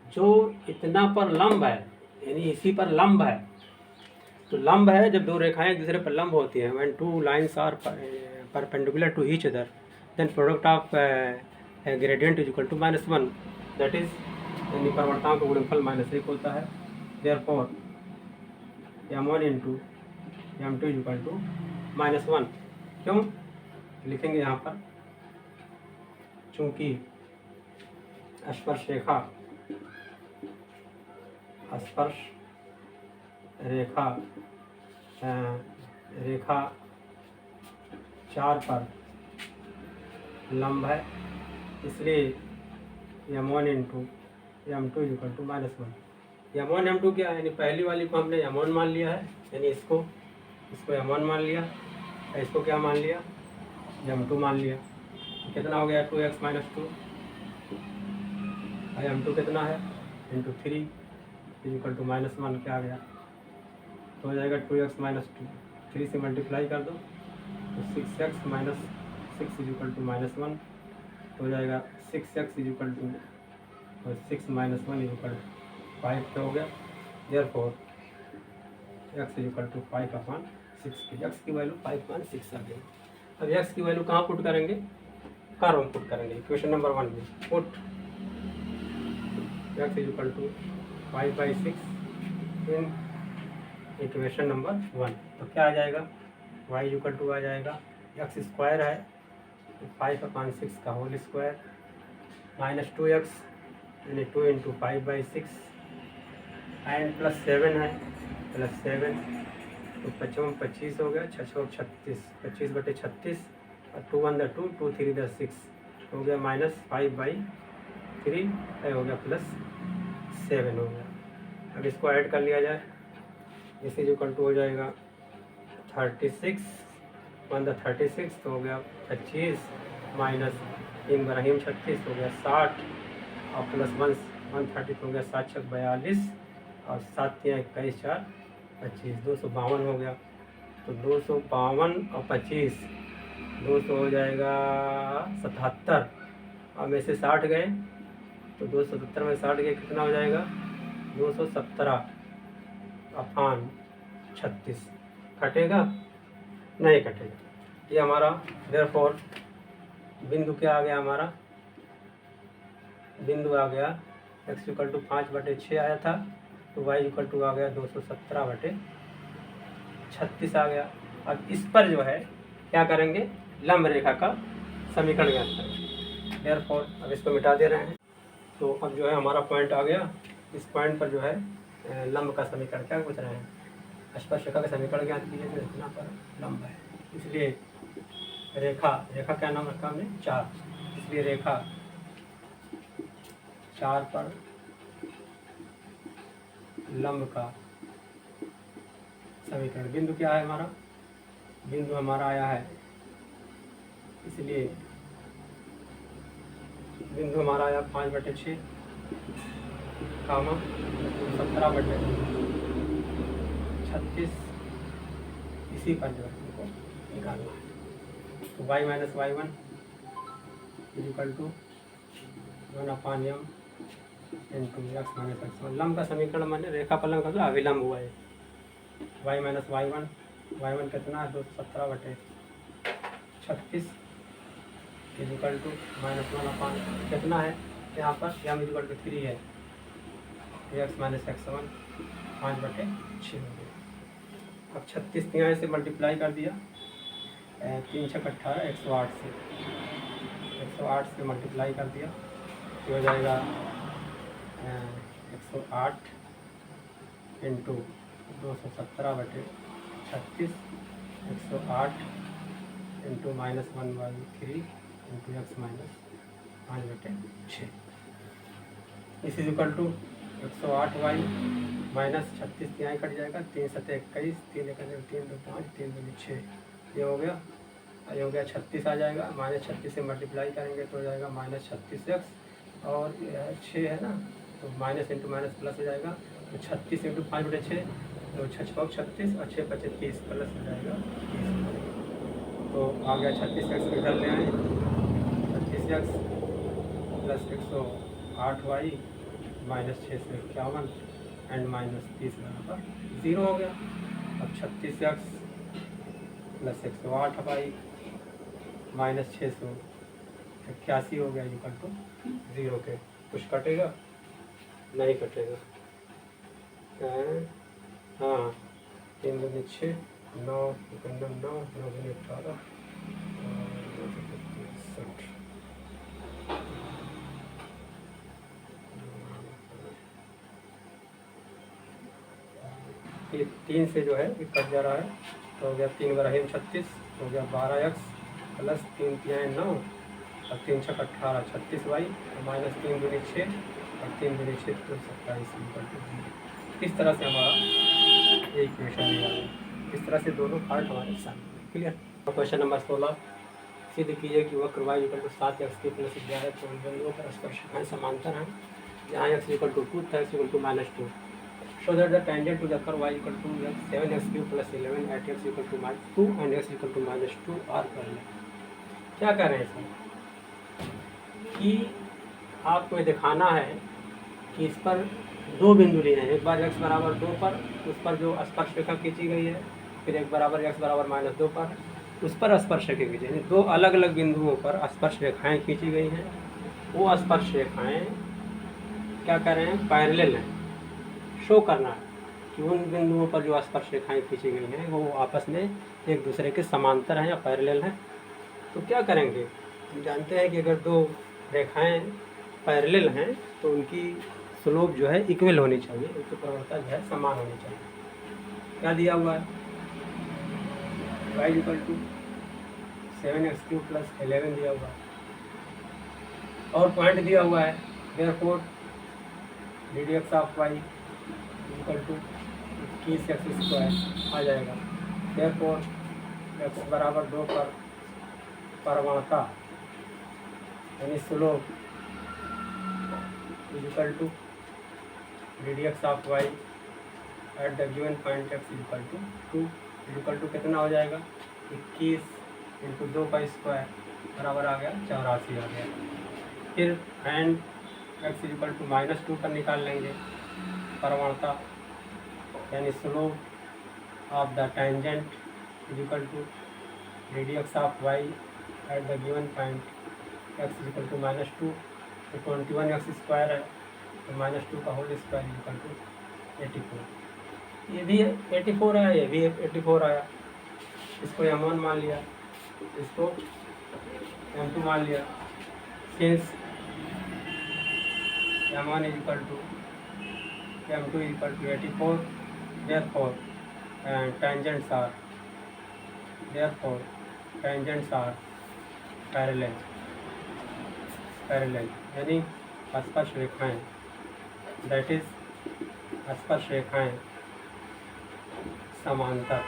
जो इतना पर लंब है, यानी इसी पर लंब है। तो लंब है जब दो रेखाएं एक दूसरे पर लंब होती हैं, when two lines are perpendicular to each other then product of gradient is equal to -1, that is यानी प्रवणताओं का गुणनफल -1 होता है। Therefore m1 into m2 is equal to -1। क्यों लिखेंगे यहाँ पर, चूँकि स्पर्श रेखा रेखा 4 पर लंब है, इसलिए m1 into m2 equal to -1। m1 m2 क्या है, यानी पहली वाली को हमने m1 मान लिया है, यानी इसको m1 मान लिया, इसको क्या मान लिया, m2 मान लिया। कितना हो गया 2x माइनस 2, m2 कितना है इंटू 3 इक्वल टू -1 क्या आ गया, तो हो जाएगा 2x माइनस 2, 3 से मल्टीप्लाई कर दो तो 6x माइनस 6 इक्वल टू -1, तो हो जाएगा 6x equal to 6 minus 1 equal 5 तो हो गया। देयरफॉर x इक्वल टू 5/6 की x की वैल्यू 5/6 आ गई। अब x की वैल्यू कहाँ पुट करेंगे, कर्व पुट करेंगे इक्वेशन नंबर 1 में। Put x equal to 5/6 in equation number 1, तो क्या आ जाएगा, y इक्वल टू आ जाएगा x स्क्वायर है 5/6 का होल स्क्वायर माइनस 2x यानी 2 इंटू 5/6 एंड प्लस 7 है प्लस 7, तो 55 25 हो गया, 6 36, 25/36 और 2 1 2 2 3 6 हो गया -5/3 हो गया प्लस 7 हो गया। अब इसको ऐड कर लिया जाए, इस इक्वल टू हो जाएगा 36 1 36 तो हो गया 25 माइनस 3 बराहीम 36 हो गया 60 और प्लस 130 हो गया 7 6 42 और 7 3 21 4 25 252 हो गया। तो 252 और 25 200 हो जाएगा 77 और में से 60 गए तो 270 में 60 गए कितना हो जाएगा 217/36 कटेगा नहीं कटेगा। ये हमारा देयरफॉर बिंदु क्या आ गया, हमारा बिंदु आ गया x इक्वल टू 5/6 आया था तो y इक्वल टू आ गया 217/36 आ गया। अब इस पर जो है क्या करेंगे, लंब रेखा का समीकरण ज्ञात करेंगे। देयरफॉर अब इसको मिटा दे रहे हैं, तो अब जो है हमारा पॉइंट आ गया। इस पॉइंट पर जो है लंब का समीकरण क्या पूछ रहे हैं, स्पर्श रेखा का समीकरण ज्ञात कीजिए जो इतना पर लंब है, इसलिए रेखा क्या नाम रखा हमने 4, इसलिए रेखा 4 पर लंब का समीकरण। बिंदु क्या है हमारा, बिंदु हमारा आया है, इसलिए बिंदु हमारा आया 5/6 कामा 17/36, इसी पर जो है हमको निकालना है। तो y minus y1 equal to 1/m into x minus x1। लंब का समीकरण माने रेखा पर लंब का मतलब अविलंब हुआ है। y माइनस y1 कितना है 217/36 इक्वल टू -1 कितना है यहाँ पर m इक्वल टू 3 है, x माइनस x1 5/6 हो गया। अब 36 यहाँ से मल्टीप्लाई कर दिया, 3 6 18 108 से मल्टीप्लाई कर दिया तो हो जाएगा 108 into 217/36 108 into -1/3 into x minus 5/6 इस इक्वल टू 108y माइनस 36 यहाँ कट जाएगा, 3 7 21 3 1 3 2 5 3 2 6 ये हो गया। ये हो गया 36 आ जाएगा, -36 से मल्टीप्लाई करेंगे तो हो जाएगा -36x और 6 है ना, तो माइनस इंटू माइनस प्लस हो जाएगा। तो 36 इंटू 5/6 तो 6 36 और 6 5 30 प्लस हो जाएगा 30। तो आ गया 36x इधर ले आए, 36x प्लस 108y माइनस 6 से 51 एंड माइनस 30 बराबर 0 हो गया। अब 36x प्लस 108y माइनस 681 हो गया इक्वल टू 0 के। कुछ कटेगा नहीं कटेगा। हाँ 3 दूनी 6 9 9 9 दूनी 18 ये 3 से जो है ये कट जा रहा है तो हो गया 3 बराबर 36 हो गया 12x प्लस 3 3 9 और 3 6 18 36y माइनस 3 दूनी 6 और 3 दूनी 6 तो 27 इक्वल टू 0। इस तरह से हमारा ये इक्वेशन निकालें। इस तरह से दोनों पार्ट हमारे सामने क्लियर। क्वेश्चन नंबर 16 सिद्ध कीजिए कि वक्र y इक्वल टू 7x के प्लस 11 तो बिंदुओं पर स्पर्शरेखाएं समांतर हैं जहाँ x इक्वल टू 2 था x equal to -2। Show that the tangent to the curve y equal to 7x cube plus 11 at x equal to -2 and x equal to -2 are parallel। क्या कह रहे हैं इसमें कि आपको ये दिखाना है कि इस पर दो बिंदु लिए हैं, एक बार x बराबर 2 पर उस पर जो स्पर्श रेखा खींची गई है, फिर एक बराबर x बराबर -2 पर उस पर स्पर्श रेखा खींची है। दो अलग अलग बिंदुओं पर स्पर्श रेखाएँ खींची गई हैं। वो स्पर्श रेखाएँ क्या कर रहे हैं पैरेलल हैं। शो करना है कि उन बिंदुओं पर जो स्पर्श रेखाएं खींची गई हैं वो आपस में एक दूसरे के समांतर हैं या पैरेलल हैं। तो क्या करेंगे, हम जानते हैं कि अगर दो रेखाएं पैरेलल हैं तो उनकी स्लोप जो है इक्वल होनी चाहिए, उनकी प्रवणता जो है समान होनी चाहिए। क्या दिया हुआ है y equal to 7x cube plus 11 दिया हुआ है और पॉइंट दिया हुआ है therefore radius of y equal to 21x² आ जाएगा। देयरफॉर x बराबर 2 पर प्रवणता यानी slope equal to radius of y at the given point x equal to 2 equal to कितना हो जाएगा 21 इंटू 2 का स्क्वायर बराबर आ गया 84 आ गया। फिर एंड x इक्वल टू -2 पर निकाल लेंगे प्रवणता यानी slope of the tangent equal to radius of y at the given point x equal to -2 तो 21x² है तो -2 का होल स्क्वायर इक्वल टू 84। ये भी 84 आया, ये भी 84 आया। इसको m1 मान लिया, इसको m2 मान लिया। Since m1 equal to m2 equal to 84, therefore tangents are parallel यानी स्पर्श रेखाएं that is स्पर्श रेखाएं समांतर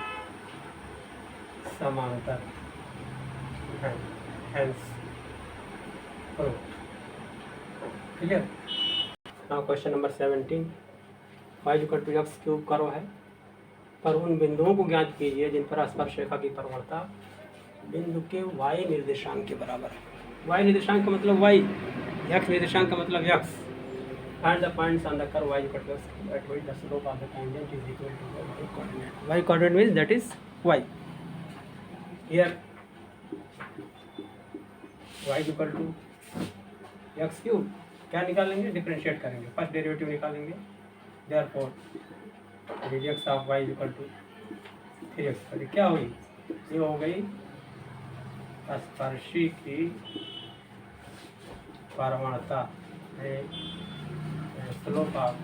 हैं, hence proved। Clear. Now question number 17, y equal to x cube करो है, पर उन बिंदुओं को ज्ञात कीजिए जिन पर स्पर्श रेखा की प्रवणता बिंदु के y निर्देशांक के बराबर है। y निर्देशांक का मतलब y, x निर्देशांक का मतलब x। Find the points on the curve y equal to x at which the slope of the tangent is equal to the y coordinate. Y coordinate means that is y. Here y equal to x cube, क्या निकालेंगे, differentiate करेंगे, first derivative निकालेंगे। Therefore dx of y equal to 3x, तो क्या हुई, ये हो गई स्पर्शी की प्रवणता, स्लोप ऑफ,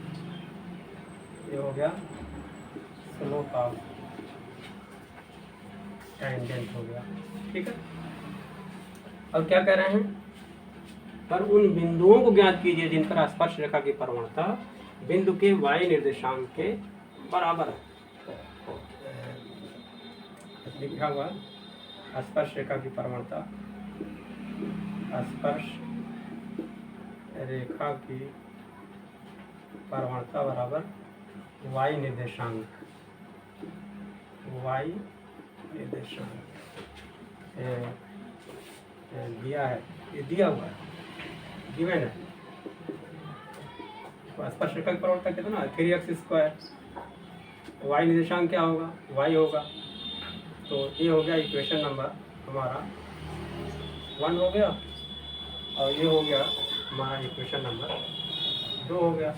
ये हो गया स्लोप ऑफ टेंजेंट हो गया। ठीक है, अब क्या कह रहे हैं, पर उन बिंदुओं को ज्ञात कीजिए जिन पर स्पर्श रेखा की प्रवणता बिंदु के y निर्देशांक के बराबर है। लिखा हुआ स्पर्श रेखा की प्रवणता, स्पर्श रेखा की प्रवणता बराबर y निर्देशांक, y निर्देशांक दिया है, ये दिया हुआ है, गिवन है। तो स्पर्श रेखा की प्रवणता कितना है, 3x²। y निर्देशांक क्या होगा, y होगा। तो ये हो गया इक्वेशन नंबर हमारा 1 हो गया, और ये हो गया हमारा इक्वेशन नंबर 2 हो गया।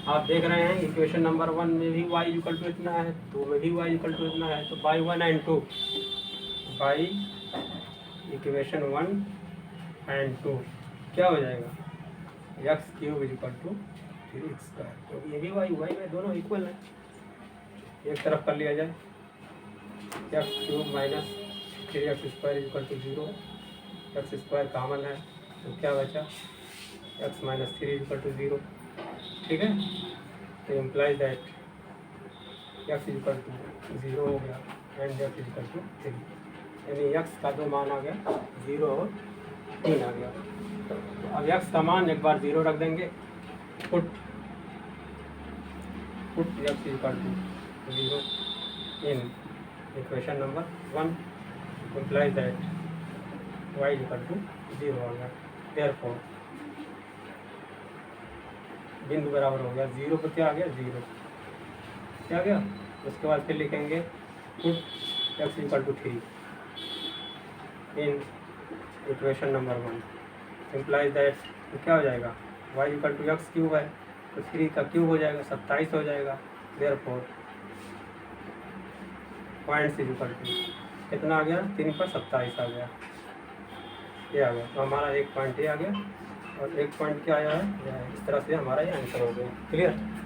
आप देख रहे हैं इक्वेशन नंबर 1 में भी y इक्वल टू इतना है, 2 में भी y इक्वल टू इतना है, तो by 1 and 2, by equation 1 and 2 क्या हो जाएगा, x cube equal to 3x², क्योंकि ये भी y में दोनों इक्वल है। एक तरफ कर लिया जाए, x cube minus 3x² equal to 0, x² common है तो क्या बचा, x माइनस 3 इक्वल टू 0। ठीक है, तो implies that x equal to 0 हो गया एंड x इक्वल टू 3, यानी x का दो मान आ गया 0 और 3 आ गया। तो अब x का मान एक बार 0 रख देंगे, put x equal to 0 in equation number 1, implies that y equal to 0 हो गया। देयरफॉर बिंदु बराबर हो गया 0 पर क्या आ गया, 0 क्या आ गया। उसके बाद फिर लिखेंगे put x equal to 3 in equation number 1, implies that, तो क्या हो जाएगा, y equal to x cube है तो 3 का क्यूब हो जाएगा 27 हो जाएगा। देयरफॉर पॉइंट्स इक्वल टू कितना आ गया, 3 पर 27 आ गया, ये आ गया। तो हमारा एक पॉइंट ये आ गया और एक पॉइंट क्या आया है, इस तरह से हमारा ये आंसर हो गया। क्लियर।